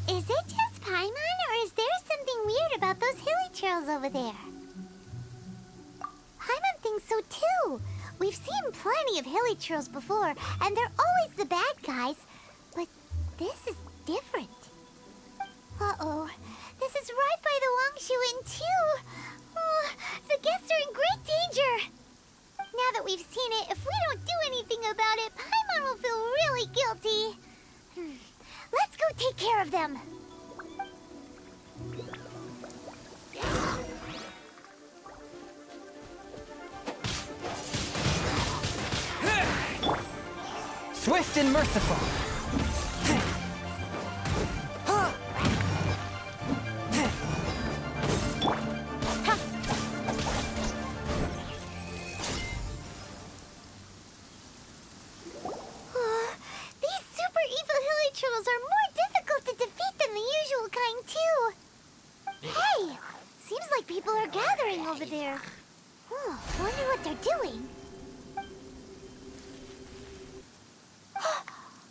Is it just Paimon, or is there something weird about those hilly trails over there? Paimon thinks so too. We've seen plenty of hilly trails before, and they're always the bad guys. But this is different. Uh-oh. This is right by the Wangshu Inn too. Oh, the guests are in great danger. Now that we've seen it, if we don't do anything about it, Paimon will feel really guilty. Let's go take care of them. Swift and merciful. Over there. Oh, wonder what they're doing.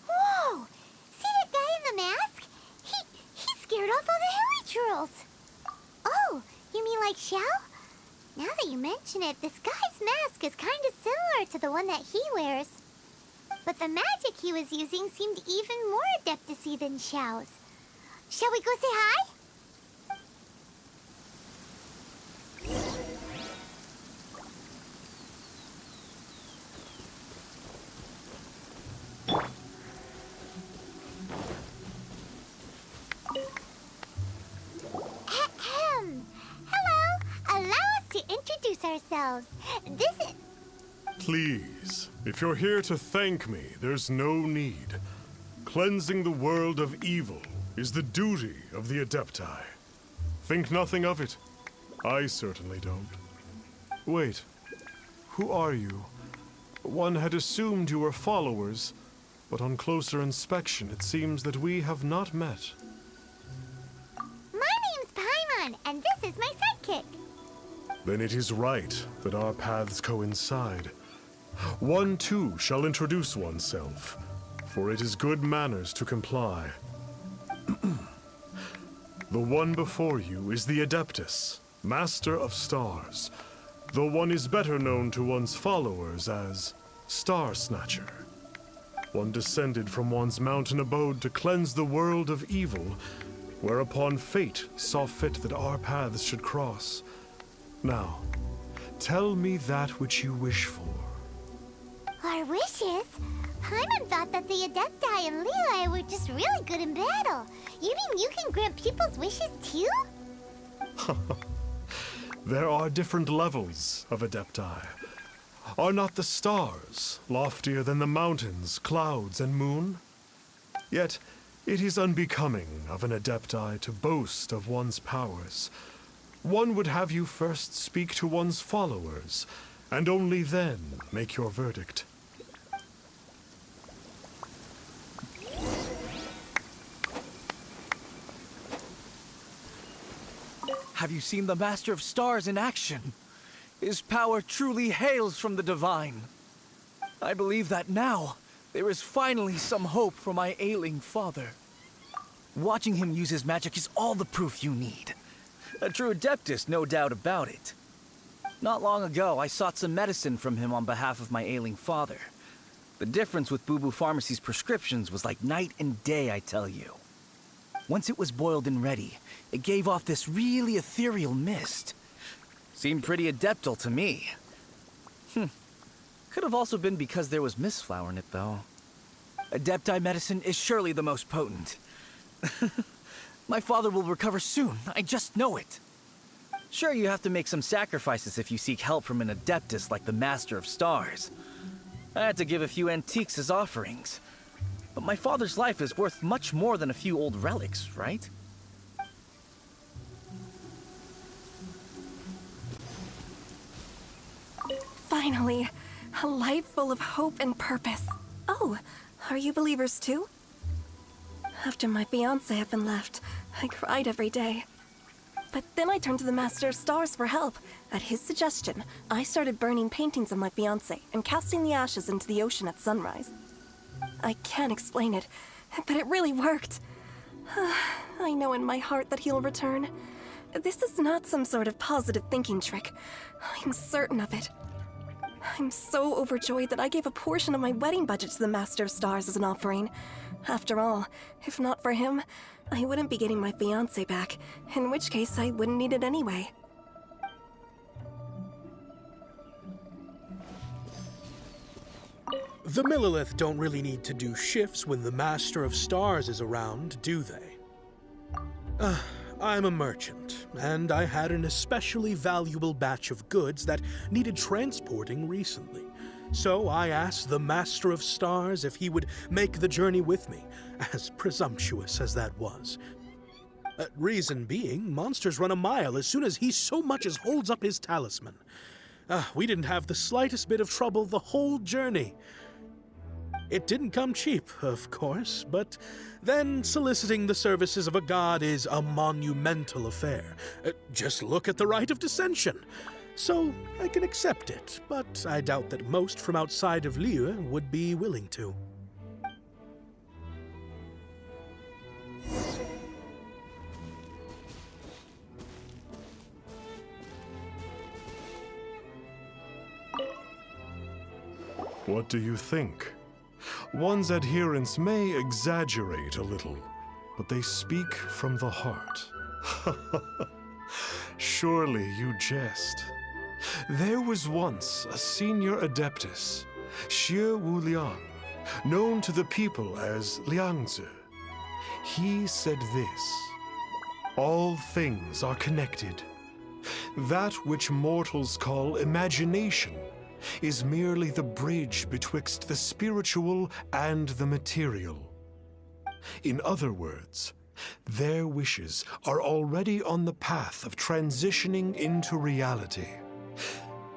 Whoa! See that guy in the mask? He scared off all the hilly trolls. Oh, you mean like Chao? Now that you mention it, this guy's mask is kind of similar to the one that he wears. But the magic he was using seemed even more adeptus-y than Chao's. Shall we go say hi? Ourselves. This is... Please, if you're here to thank me, there's no need. Cleansing the world of evil is the duty of the Adepti. Think nothing of it. I certainly don't. Wait, who are you? One had assumed you were followers, but on closer inspection it seems that we have not met. My name's Paimon, and this is my sidekick. Then it is right that our paths coincide. One too shall introduce oneself, for it is good manners to comply. The one before you is the Adeptus, Master of Stars, though one is better known to one's followers as Star Snatcher. One descended from one's mountain abode to cleanse the world of evil, whereupon fate saw fit that our paths should cross. Now, tell me that which you wish for. Our wishes? Paimon thought that the Adepti and Leela were just really good in battle. You mean you can grant people's wishes too? There are different levels of Adepti. Are not the stars loftier than the mountains, clouds, and moon? Yet, it is unbecoming of an Adepti to boast of one's powers. One would have you first speak to one's followers, and only then make your verdict. Have you seen the Master of Stars in action? His power truly hails from the divine. I believe that now, there is finally some hope for my ailing father. Watching him use his magic is all the proof you need. A true Adeptus, no doubt about it. Not long ago, I sought some medicine from him on behalf of my ailing father. The difference with Boo Boo Pharmacy's prescriptions was like night and day, I tell you. Once it was boiled and ready, it gave off this really ethereal mist. Seemed pretty adeptal to me. Could have also been because there was mistflower in it, though. Adepti medicine is surely the most potent. My father will recover soon, I just know it. Sure, you have to make some sacrifices if you seek help from an Adeptus like the Master of Stars. I had to give a few antiques as offerings. But my father's life is worth much more than a few old relics, right? Finally, a life full of hope and purpose. Oh, are you believers too? After my fiancé had been left, I cried every day. But then I turned to the Master of Stars for help. At his suggestion, I started burning paintings of my fiancé and casting the ashes into the ocean at sunrise. I can't explain it, but it really worked. I know in my heart that he'll return. This is not some sort of positive thinking trick. I'm certain of it. I'm so overjoyed that I gave a portion of my wedding budget to the Master of Stars as an offering. After all, if not for him, I wouldn't be getting my fiancé back, in which case I wouldn't need it anyway. The Millilith don't really need to do shifts when the Master of Stars is around, do they? I'm a merchant, and I had an especially valuable batch of goods that needed transporting recently. So I asked the Master of Stars if he would make the journey with me, as presumptuous as that was. Reason being, monsters run a mile as soon as he so much as holds up his talisman. We didn't have the slightest bit of trouble the whole journey. It didn't come cheap, of course, but then soliciting the services of a god is a monumental affair. Just look at the Rite of Dissension. So I can accept it, but I doubt that most from outside of Liyue would be willing to. What do you think? One's adherents may exaggerate a little, but they speak from the heart. Surely you jest. There was once a senior adeptus, Xie Wuliang, known to the people as Liangzi. He said this: all things are connected. That which mortals call imagination is merely the bridge betwixt the spiritual and the material. In other words, their wishes are already on the path of transitioning into reality.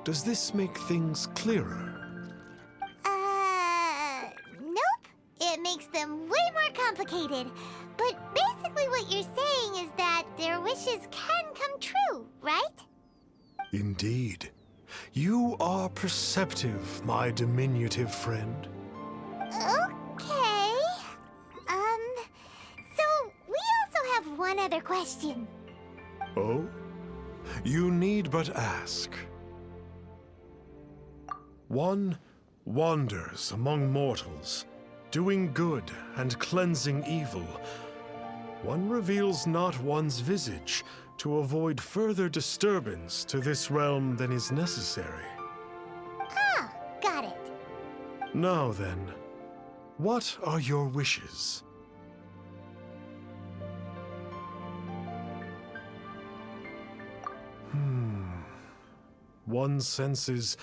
Does this make things clearer? Nope. It makes them way more complicated. But basically what you're saying is that their wishes can come true, right? Indeed. You are perceptive, my diminutive friend. Okay. So we also have one other question. Oh? You need but ask. One wanders among mortals, doing good and cleansing evil. One reveals not one's visage to avoid further disturbance to this realm than is necessary. Ah, got it. Now then, what are your wishes? One senses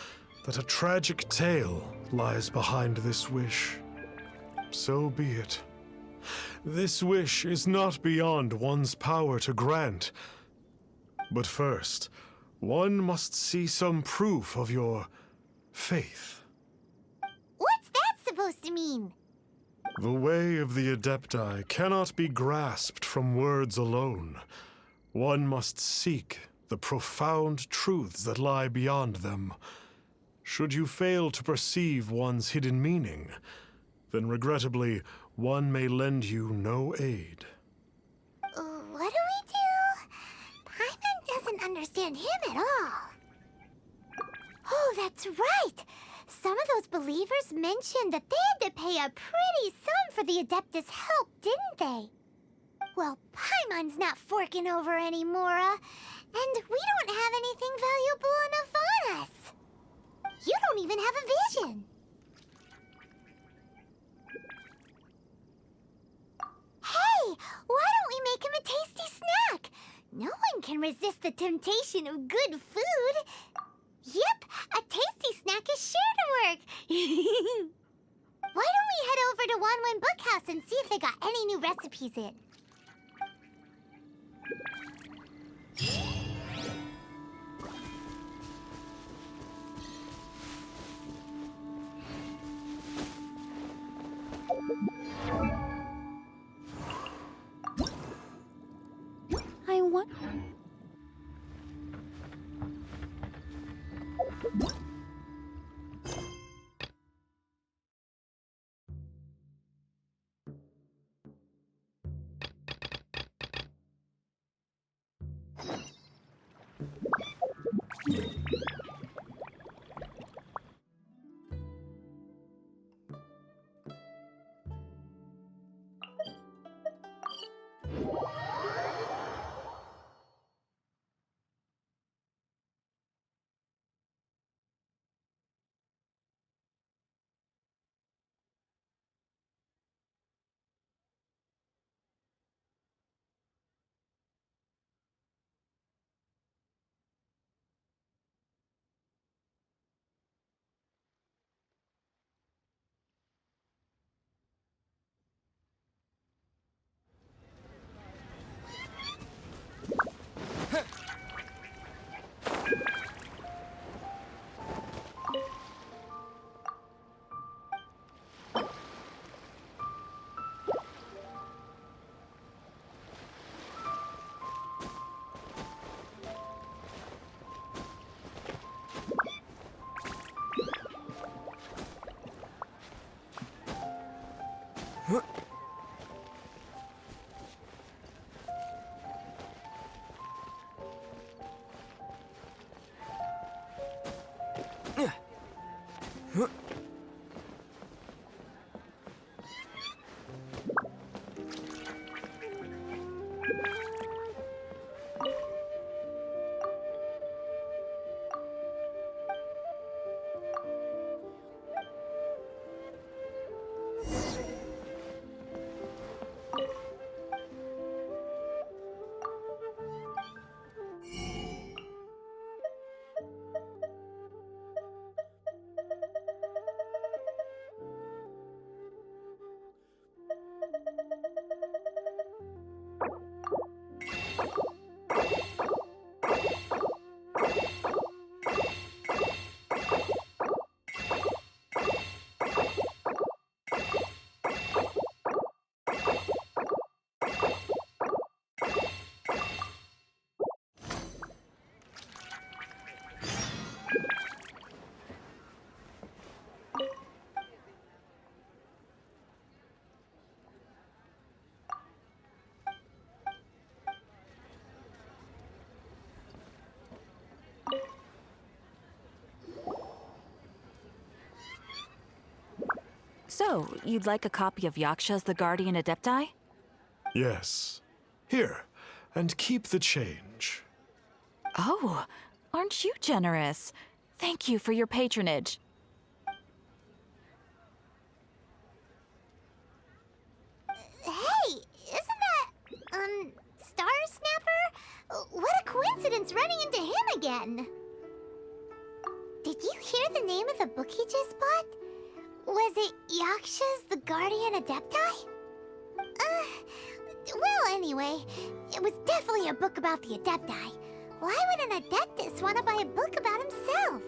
that a tragic tale lies behind this wish. So be it. This wish is not beyond one's power to grant. But first, one must see some proof of your faith. What's that supposed to mean? The way of the Adepti cannot be grasped from words alone. One must seek the profound truths that lie beyond them. Should you fail to perceive one's hidden meaning, then regrettably, one may lend you no aid. What do we do? Paimon doesn't understand him at all. Oh, that's right! Some of those believers mentioned that they had to pay a pretty sum for the Adeptus' help, didn't they? Well, Paimon's not forking over anymore, and we don't have anything valuable enough on us. You don't even have a vision. Hey, why don't we make him a tasty snack? No one can resist the temptation of good food. Yep, a tasty snack is sure to work. Why don't we head over to Wanwen Bookhouse and see if they got any new recipes in? So, you'd like a copy of Yaksha's The Guardian Adepti? Yes. Here, and keep the change. Oh, aren't you generous? Thank you for your patronage. Hey, isn't that, Star Snapper? What a coincidence running into him again. Did you hear the name of the book he just bought? Was it Yaksha's The Guardian Adepti? Well, anyway, it was definitely a book about the Adepti. Why would an Adeptus want to buy a book about himself?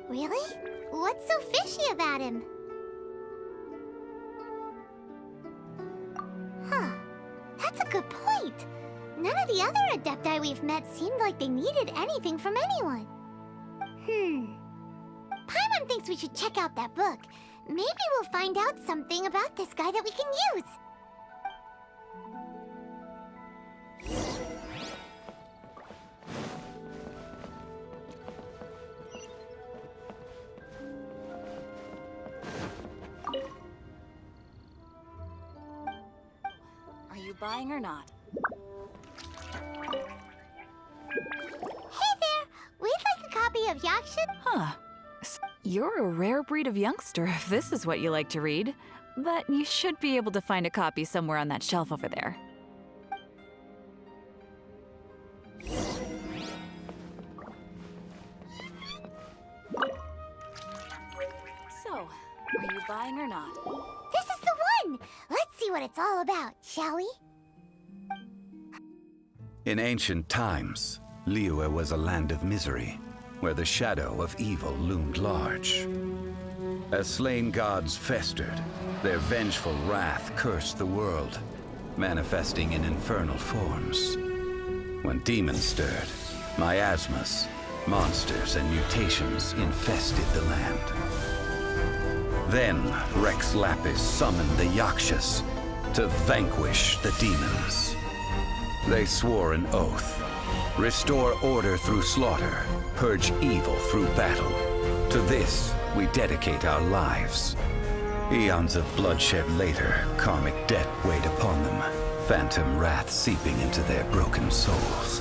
Really? What's so fishy about him? Huh. That's a good point. None of the other Adepti we've met seemed like they needed anything from anyone. Paimon thinks we should check out that book. Maybe we'll find out something about this guy that we can use. Are you buying or not? Hey there! We'd like a copy of Yaksha. Huh. You're a rare breed of youngster if this is what you like to read. But you should be able to find a copy somewhere on that shelf over there. So, are you buying or not? This is the one! Let's see what it's all about, shall we? In ancient times, Liyue was a land of misery, where the shadow of evil loomed large. As slain gods festered, their vengeful wrath cursed the world, manifesting in infernal forms. When demons stirred, miasmas, monsters, and mutations infested the land. Then Rex Lapis summoned the Yakshas to vanquish the demons. They swore an oath: restore order through slaughter, purge evil through battle. To this, we dedicate our lives. Eons of bloodshed later, karmic debt weighed upon them, phantom wrath seeping into their broken souls.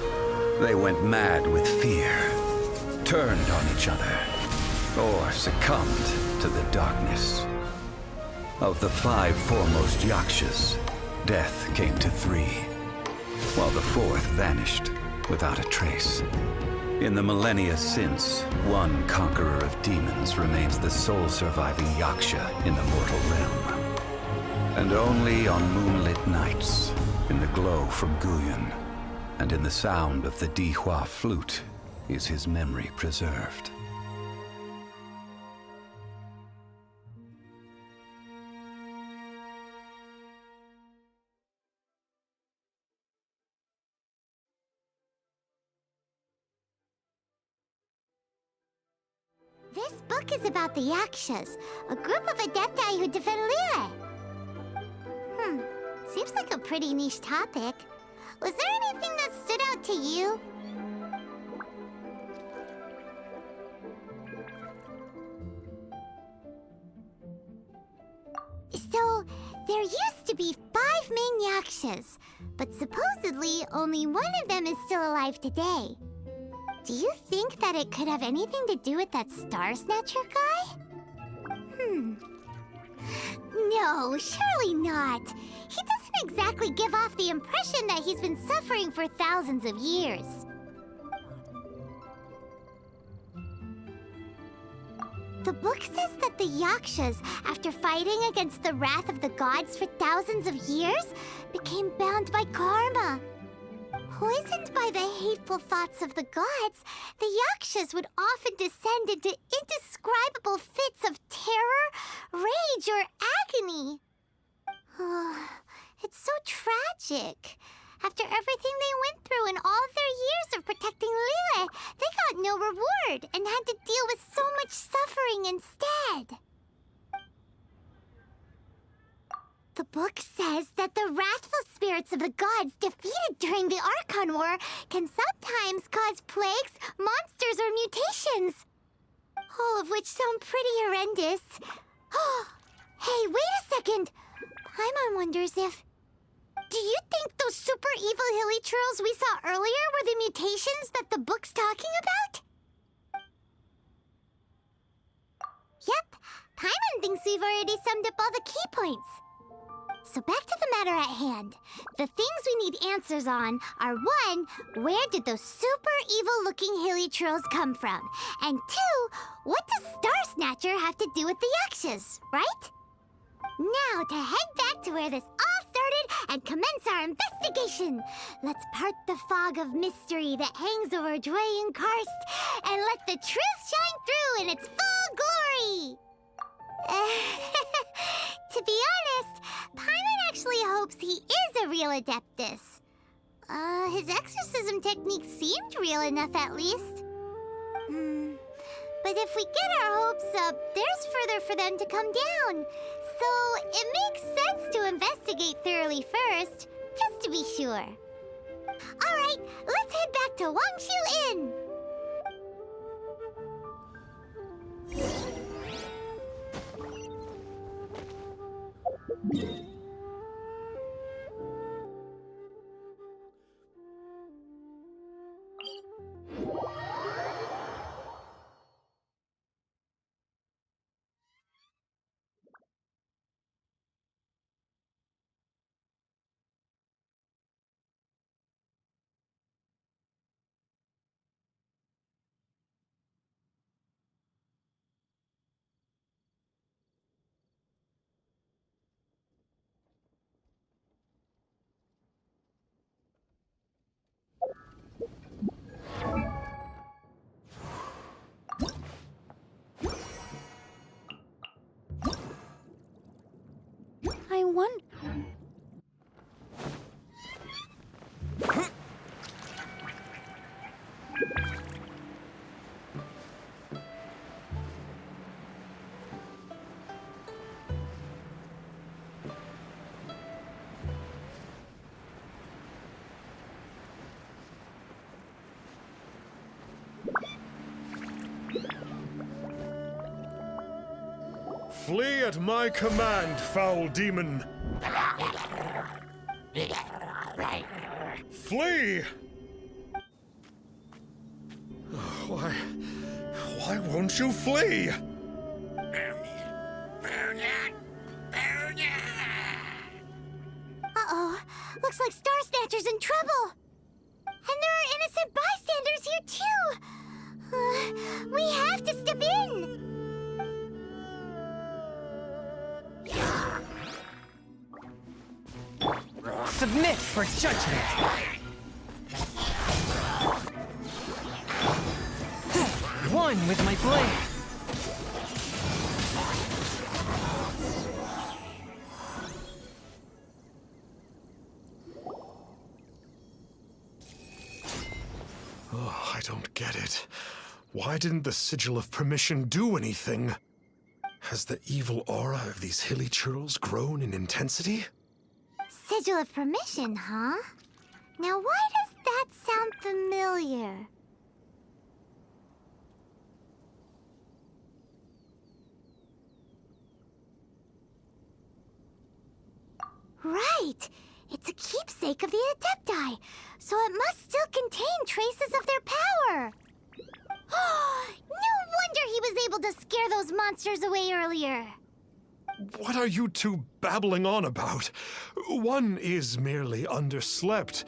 They went mad with fear, turned on each other, or succumbed to the darkness. Of the 5 foremost Yakshas, death came to 3, while the 4th vanished without a trace. In the millennia since, one conqueror of demons remains the sole surviving Yaksha in the mortal realm. And only on moonlit nights, in the glow from Guyon, and in the sound of the Dihua flute, is his memory preserved. This book is about the Yakshas, a group of Adepti who defend Liyue. Seems like a pretty niche topic. Was there anything that stood out to you? So, there used to be 5 main yakshas, but supposedly only one of them is still alive today. Do you think that it could have anything to do with that Star Snatcher guy? No, surely not. He doesn't exactly give off the impression that he's been suffering for thousands of years. The book says that the Yakshas, after fighting against the wrath of the gods for thousands of years, became bound by karma. Poisoned by the hateful thoughts of the gods, the Yakshas would often descend into indescribable fits of terror, rage, or agony. It's so tragic. After everything they went through and all their years of protecting Liyue, they got no reward and had to deal with so much suffering instead. The book says that the wrathful spirits of the gods defeated during the Archon War can sometimes cause plagues, monsters, or mutations. All of which sound pretty horrendous. Hey, wait a second! Paimon wonders if... Do you think those super evil hilly churls we saw earlier were the mutations that the book's talking about? Yep, Paimon thinks we've already summed up all the key points. So back to the matter at hand. The things we need answers on are 1, where did those super evil-looking hilly churls come from? And 2, what does Star Snatcher have to do with the Yakshas, right? Now to head back to where this all started and commence our investigation. Let's part the fog of mystery that hangs over Dwayne Karst and let the truth shine through in its full glory. To be honest, Paimon actually hopes he is a real Adeptus. His exorcism technique seemed real enough at least. But if we get our hopes up, there's further for them to come down. So it makes sense to investigate thoroughly first, just to be sure. Alright, let's head back to Wangshu Inn. I wonder... Flee at my command, foul demon! Flee! Why won't you flee? Uh-oh, looks like Star Snatcher's in trouble. And there are innocent bystanders here too. We have to step in. Submit for judgment! One with my blade! Oh, I don't get it. Why didn't the Sigil of Permission do anything? Has the evil aura of these hilly churls grown in intensity? Sigil of permission, huh? Now why does that sound familiar? Right! It's a keepsake of the Adepti, so it must still contain traces of their power! No wonder he was able to scare those monsters away earlier! What are you two babbling on about? One is merely underslept,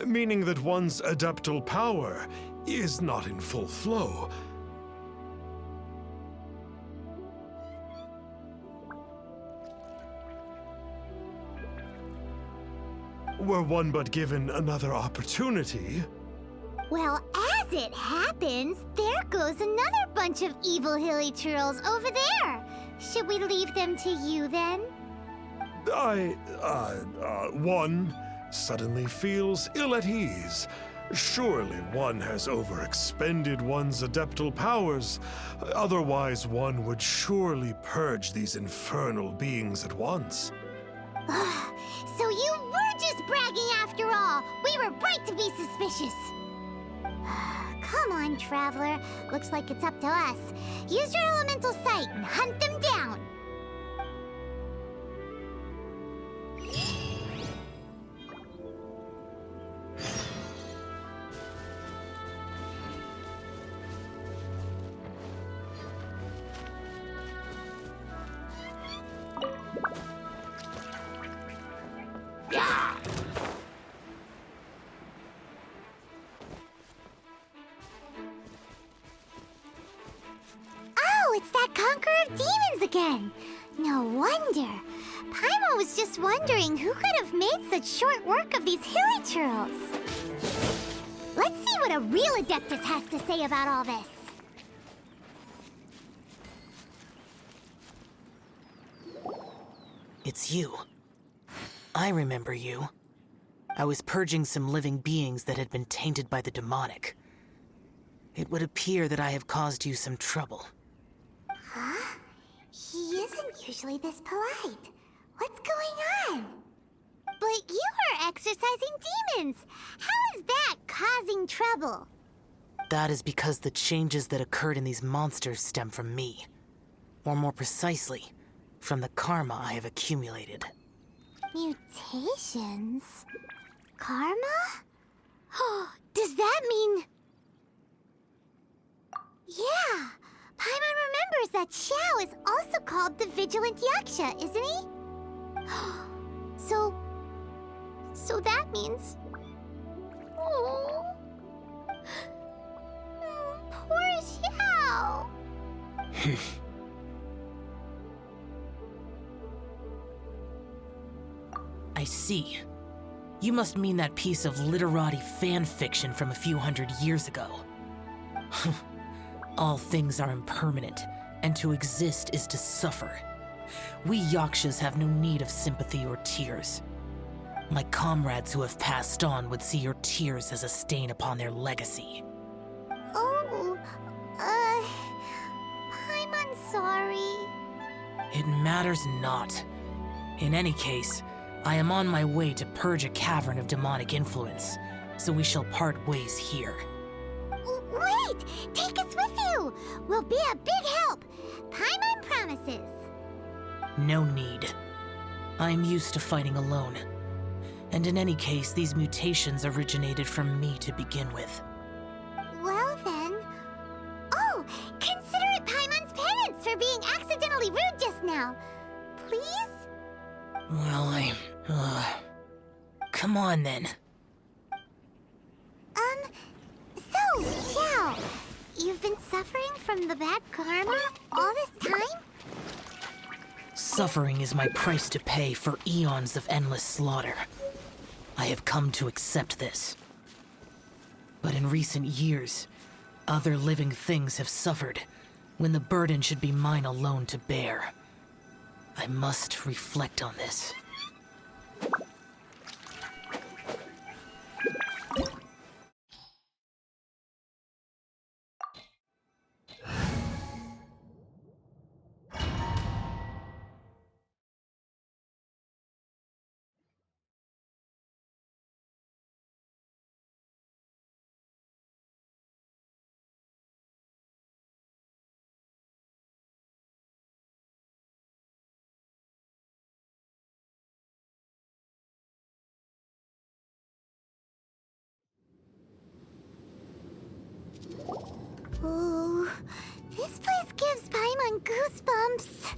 meaning that one's adeptal power is not in full flow. Were one but given another opportunity... Well, as it happens, there goes another bunch of evil hilly churls over there. Should we leave them to you, then? One suddenly feels ill at ease. Surely one has overexpended one's adeptal powers. Otherwise, one would surely purge these infernal beings at once. So you were just bragging after all. We were right to be suspicious. Come on, Traveler. Looks like it's up to us. Use your elemental sight and hunt them down. Oh, it's that Conqueror of Demons again. No wonder. Paimon was just wondering who could have made such short work of these hilly churls. Let's see what a real Adeptus has to say about all this. It's you. I remember you. I was purging some living beings that had been tainted by the demonic. It would appear that I have caused you some trouble. Huh? He isn't usually this polite. What's going on? But you are exorcising demons. How is that causing trouble? That is because the changes that occurred in these monsters stem from me. Or more precisely, from the karma I have accumulated. Mutations? Karma? Does that mean... Yeah! Paimon remembers that Chao is also called the Vigilant Yaksha, isn't he? So that means... Oh... Poor Chao! I see. You must mean that piece of literati fan fiction from a few hundred years ago. All things are impermanent, and to exist is to suffer. We Yakshas have no need of sympathy or tears. My comrades who have passed on would see your tears as a stain upon their legacy. Oh, I'm sorry. It matters not. In any case, I am on my way to purge a cavern of demonic influence, so we shall part ways here. Wait! Take us with you! We'll be a big help! Paimon promises! No need. I am used to fighting alone. And in any case, these mutations originated from me to begin with. Well then... Oh! Consider it Paimon's penance for being accidentally rude just now. Please? Well, come on then. So, Chao, you've been suffering from the bad karma all this time? Suffering is my price to pay for eons of endless slaughter. I have come to accept this. But in recent years, other living things have suffered, when the burden should be mine alone to bear. I must reflect on this. This place gives Paimon goosebumps.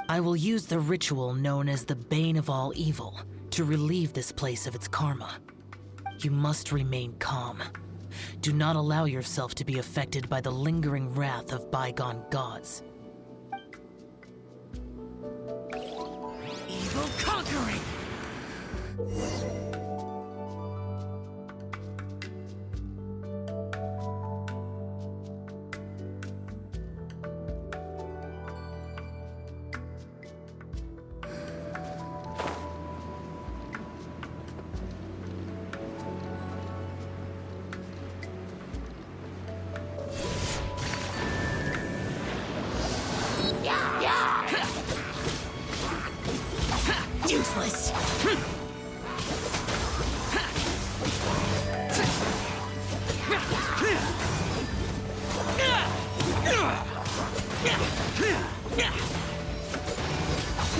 I will use the ritual known as the Bane of All Evil to relieve this place of its karma. You must remain calm. Do not allow yourself to be affected by the lingering wrath of bygone gods. Evil conquering! Useless.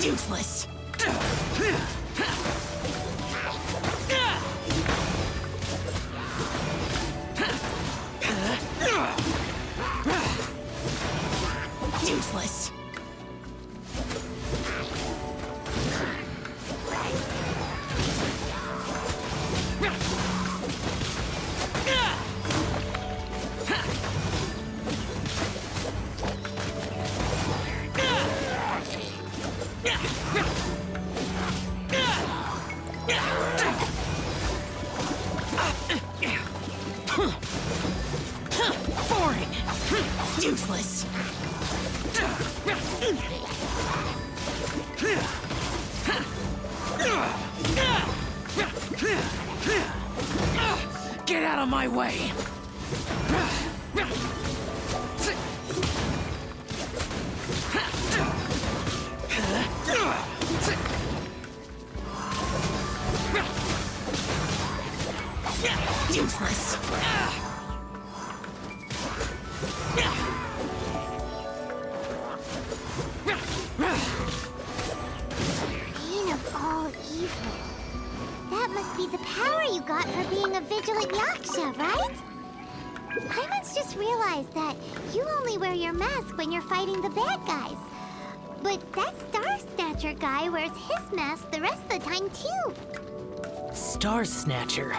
Useless. Useless. Boring. Useless. Get out of my way! Useless. Bane of all evil. That must be the power you got for being a vigilant yaksha, right? Paimon's just realized that you only wear your mask when you're fighting the bad guys. But that Star Snatcher guy wears his mask the rest of the time, too. Star Snatcher.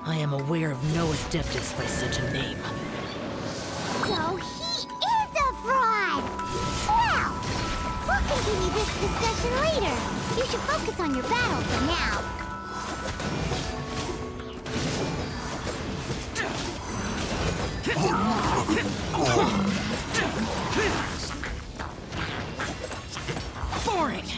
I am aware of no adeptus by such a name. So he is a fraud! Well, we'll continue this discussion later. You should focus on your battle for now. Boring!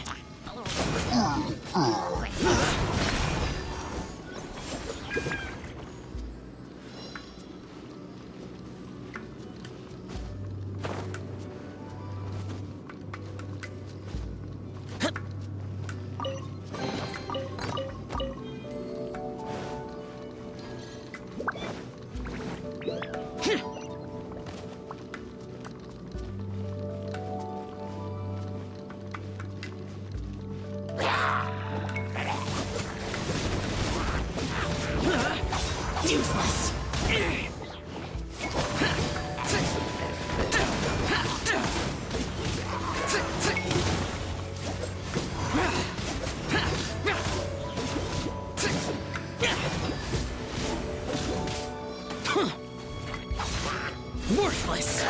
Useless. Worthless.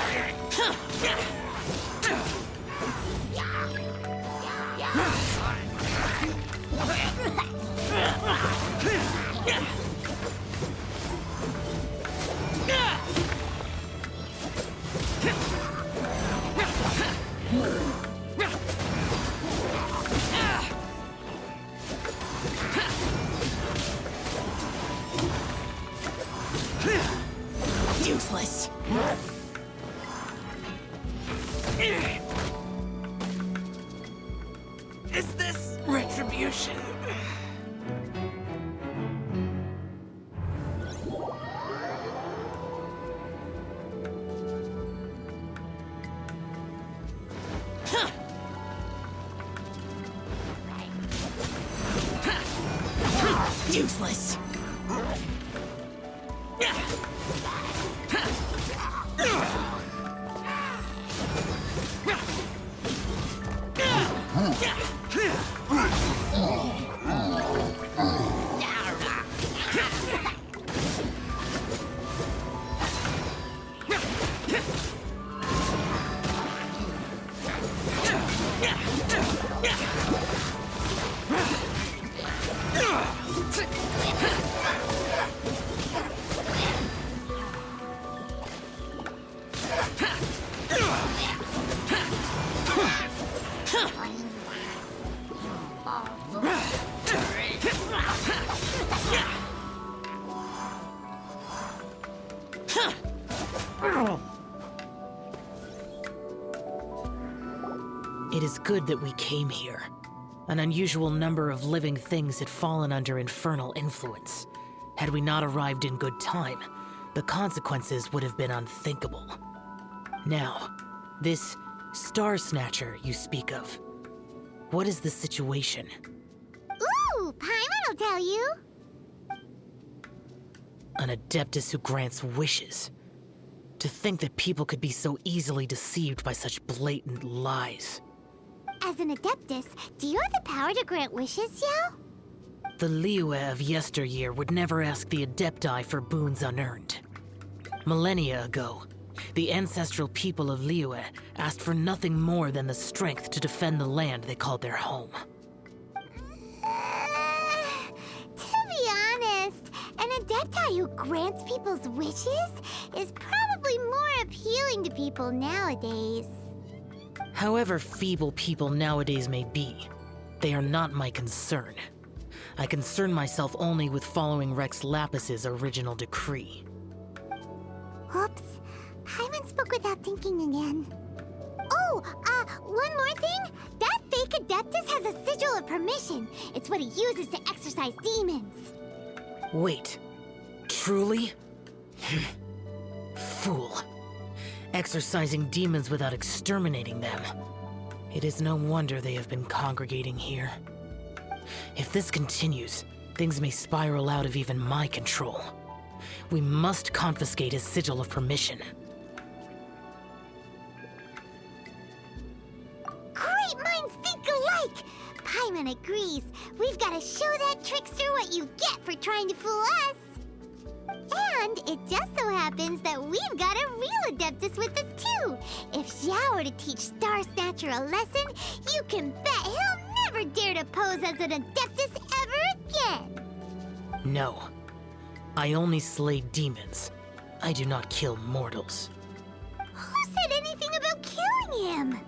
Useless. Is this retribution? Useless. It is good that we came here. An unusual number of living things had fallen under infernal influence. Had we not arrived in good time, the consequences would have been unthinkable. Now, this Star Snatcher you speak of, what is the situation? Ooh, Paimon will tell you. An Adeptus who grants wishes. To think that people could be so easily deceived by such blatant lies. As an Adeptus, do you have the power to grant wishes, Chao? The Liyue of yesteryear would never ask the Adepti for boons unearned. Millennia ago, the ancestral people of Liyue asked for nothing more than the strength to defend the land they called their home. To be honest, an Adepti who grants people's wishes is probably more appealing to people nowadays. However feeble people nowadays may be, they are not my concern. I concern myself only with following Rex Lapis's original decree. Oops, Paimon spoke without thinking again. Oh, one more thing. That fake Adeptus has a sigil of permission. It's what he uses to exorcise demons. Wait, truly? Fool. Exorcising demons without exterminating them. It is no wonder they have been congregating here. If this continues, things may spiral out of even my control. We must confiscate his sigil of permission. Great minds think alike! Paimon agrees. We've got to show that trickster what you get for trying to fool us. And it just so happens that we've got a real Adeptus with us too. If Chao were to teach Star Snatcher a lesson, you can bet he'll never dare to pose as an Adeptus ever again. No. I only slay demons. I do not kill mortals. Who said anything about killing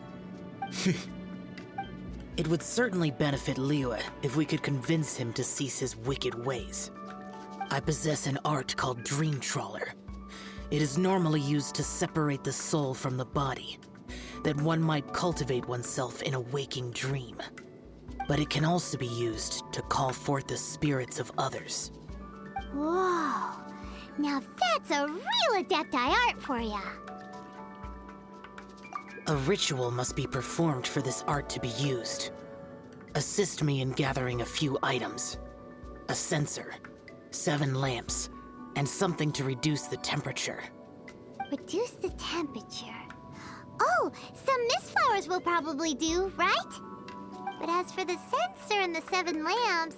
him? It would certainly benefit Liyue if we could convince him to cease his wicked ways. I possess an art called Dream Trawler. It is normally used to separate the soul from the body, that one might cultivate oneself in a waking dream. But it can also be used to call forth the spirits of others. Whoa, now that's a real Adepti art for ya. A ritual must be performed for this art to be used. Assist me in gathering a few items. A censer, 7 lamps, and something to reduce the temperature. Reduce the temperature. Oh, some mist flowers will probably do, right? But as for the censer and the 7 lamps,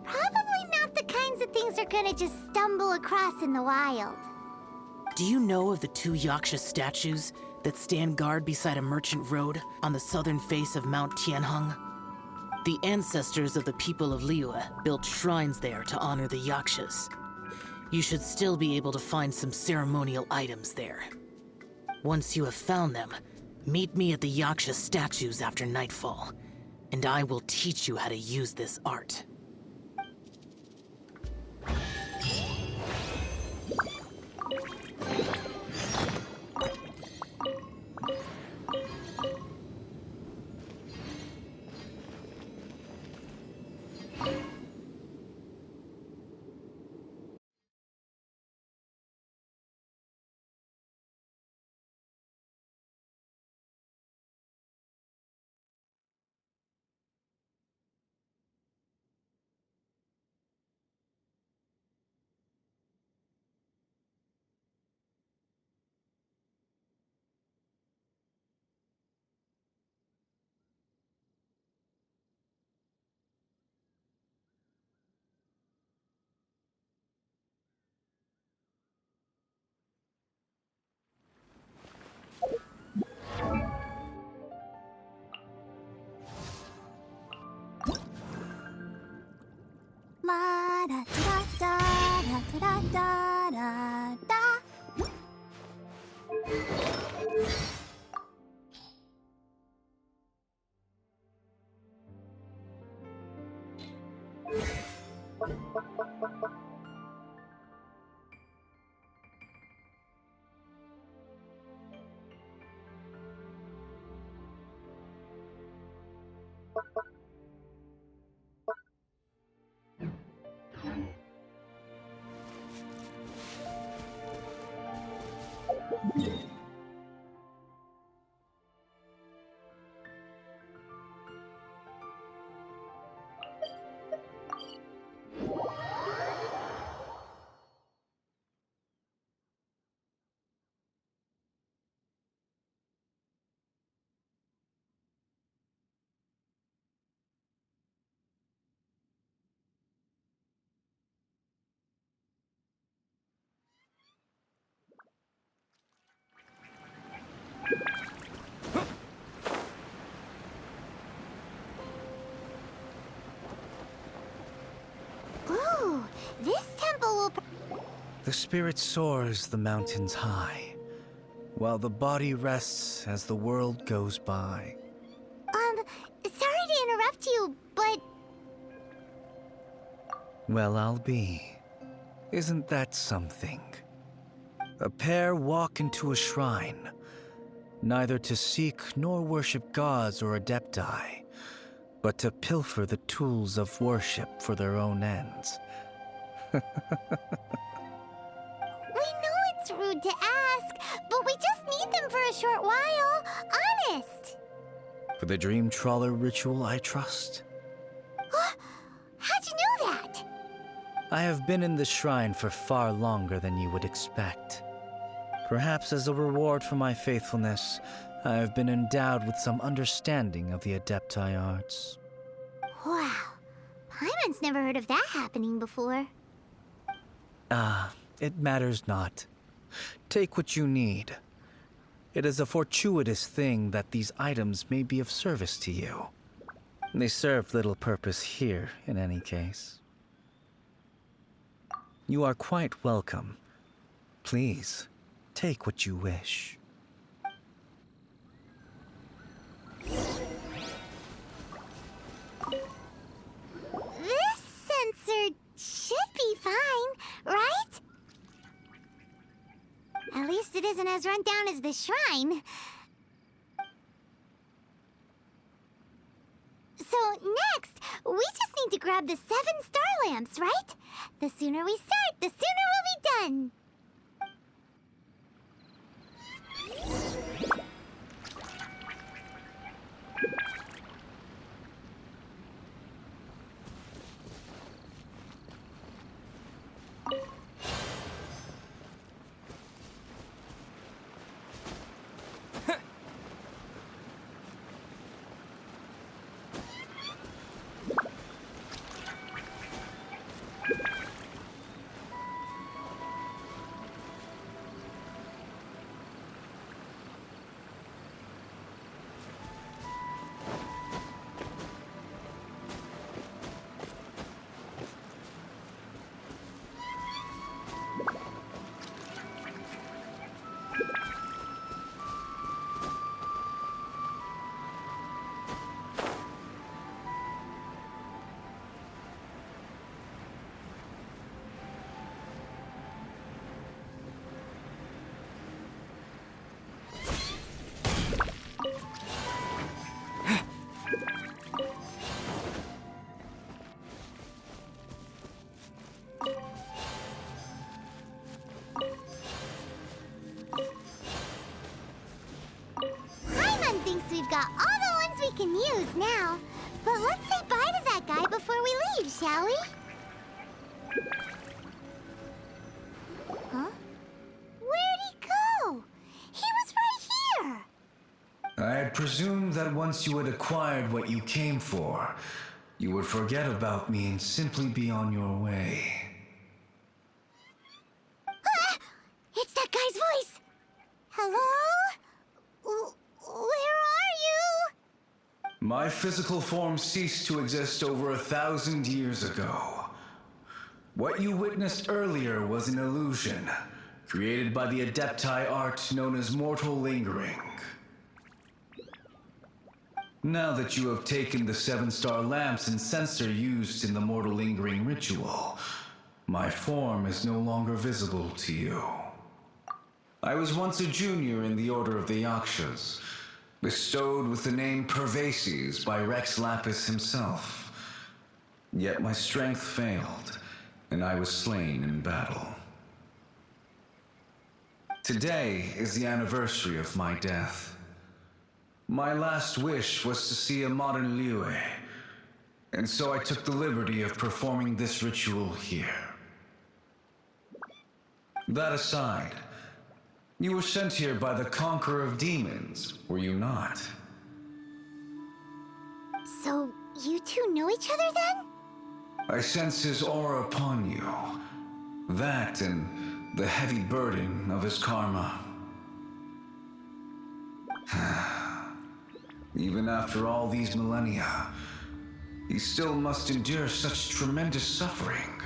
probably not the kinds of things they're gonna just stumble across in the wild. Do you know of the 2 Yaksha statues that stand guard beside a merchant road on the southern face of Mount Tianheng? The ancestors of the people of Liyue built shrines there to honor the Yakshas. You should still be able to find some ceremonial items there. Once you have found them, meet me at the Yaksha statues after nightfall, and I will teach you how to use this art. Ooh, this temple will... The spirit soars the mountains high, while the body rests as the world goes by. Sorry to interrupt you, but... Well, I'll be. Isn't that something? A pair walk into a shrine, neither to seek nor worship gods or adepti, but to pilfer the tools of worship for their own ends. We know it's rude to ask, but we just need them for a short while. Honest. For the dream trawler ritual, I trust. How'd you know that? I have been in the shrine for far longer than you would expect. Perhaps as a reward for my faithfulness, I have been endowed with some understanding of the adepti arts. Wow. Paimon's never heard of that happening before. It matters not. Take what you need. It is a fortuitous thing that these items may be of service to you. They serve little purpose here, in any case. You are quite welcome. Please, take what you wish. This sensor should be fine, right? At least it isn't as run down as the shrine. So next, we just need to grab the 7 star lamps, right? The sooner we start, the sooner we'll be done. We've got all the ones we can use now. But let's say bye to that guy before we leave, shall we? Huh? Where'd he go? He was right here! I presumed that once you had acquired what you came for, you would forget about me and simply be on your way. Ah! It's that guy's voice! Hello? Where are you? My physical form ceased to exist over 1,000 years ago. What you witnessed earlier was an illusion, created by the adepti art known as mortal lingering. Now that you have taken the 7 star lamps and censer used in the mortal lingering ritual, My form is no longer visible to you. I was once a junior in the Order of the Yakshas, bestowed with the name Pervases by Rex Lapis himself. Yet my strength failed, and I was slain in battle. Today is the anniversary of my death. My last wish was to see a modern Liyue, and so I took the liberty of performing this ritual here. That aside, you were sent here by the Conqueror of Demons, were you not? So, you two know each other then? I sense his aura upon you. That and the heavy burden of his karma. Even after all these millennia, he still must endure such tremendous suffering.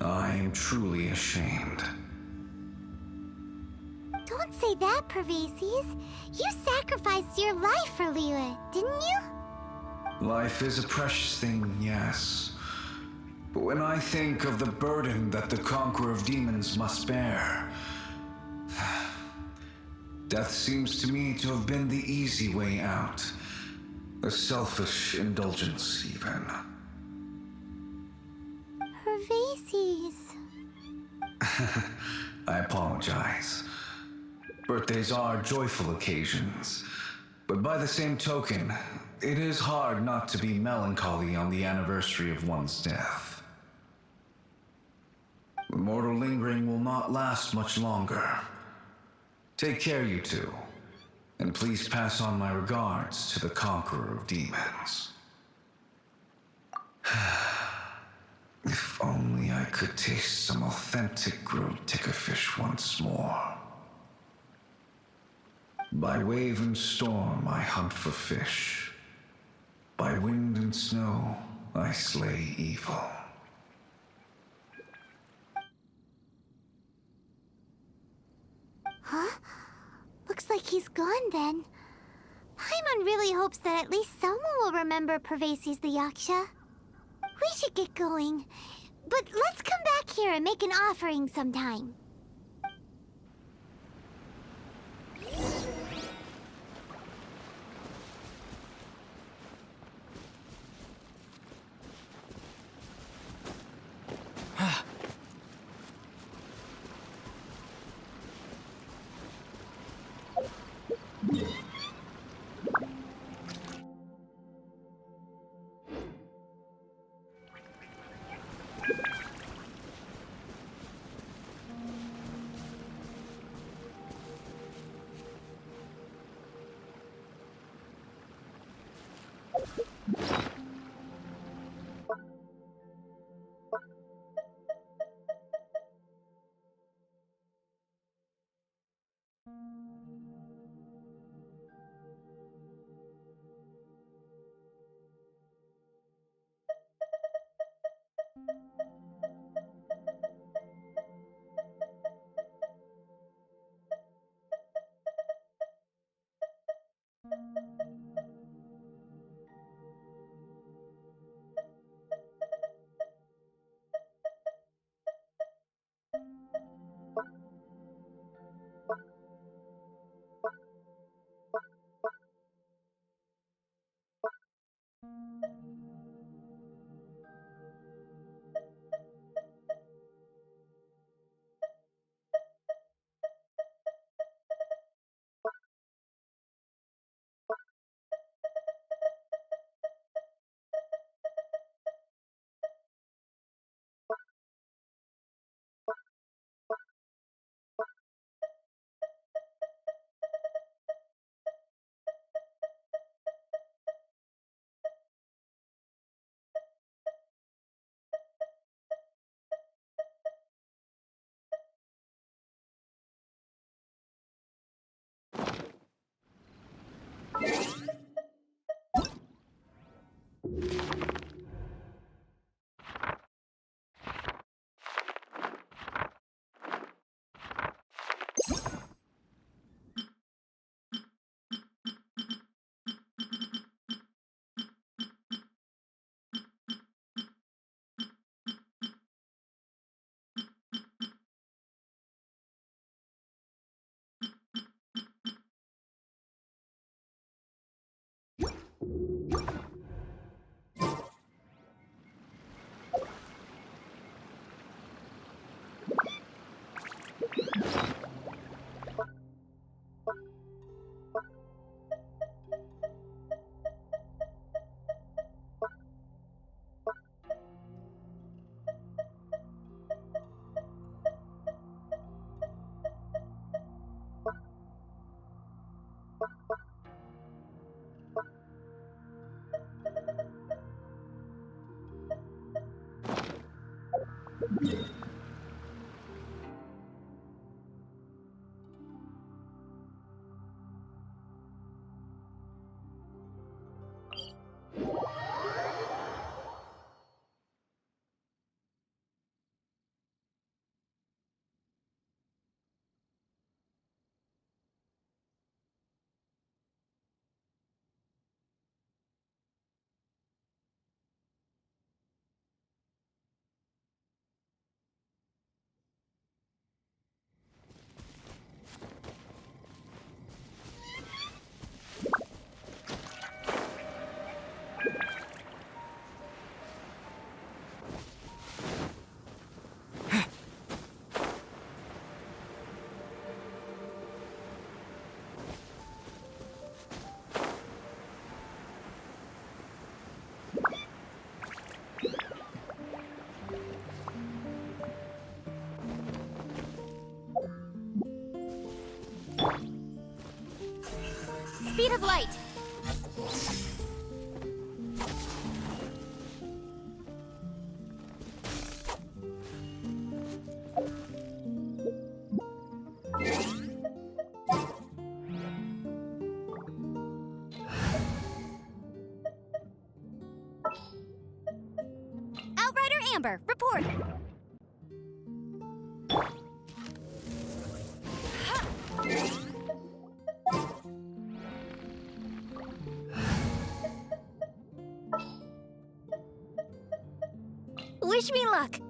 I am truly ashamed. Don't say that, Pervases. You sacrificed your life for Liyue, didn't you? Life is a precious thing, yes. But when I think of the burden that the Conqueror of Demons must bear, death seems to me to have been the easy way out. A selfish indulgence, even. Pervases. I apologize. Birthdays are joyful occasions, but by the same token, it is hard not to be melancholy on the anniversary of one's death. The mortal lingering will not last much longer. Take care, you two, and please pass on my regards to the Conqueror of Demons. If only I could taste some authentic grilled tickerfish once more. By wave and storm I hunt for fish. By wind and snow I slay evil. Huh? Looks like he's gone then. Paimon really hopes that at least someone will remember Pervases the Yaksha. We should get going. But let's come back here and make an offering sometime. speed of light. Outrider Amber, report. Wish me luck.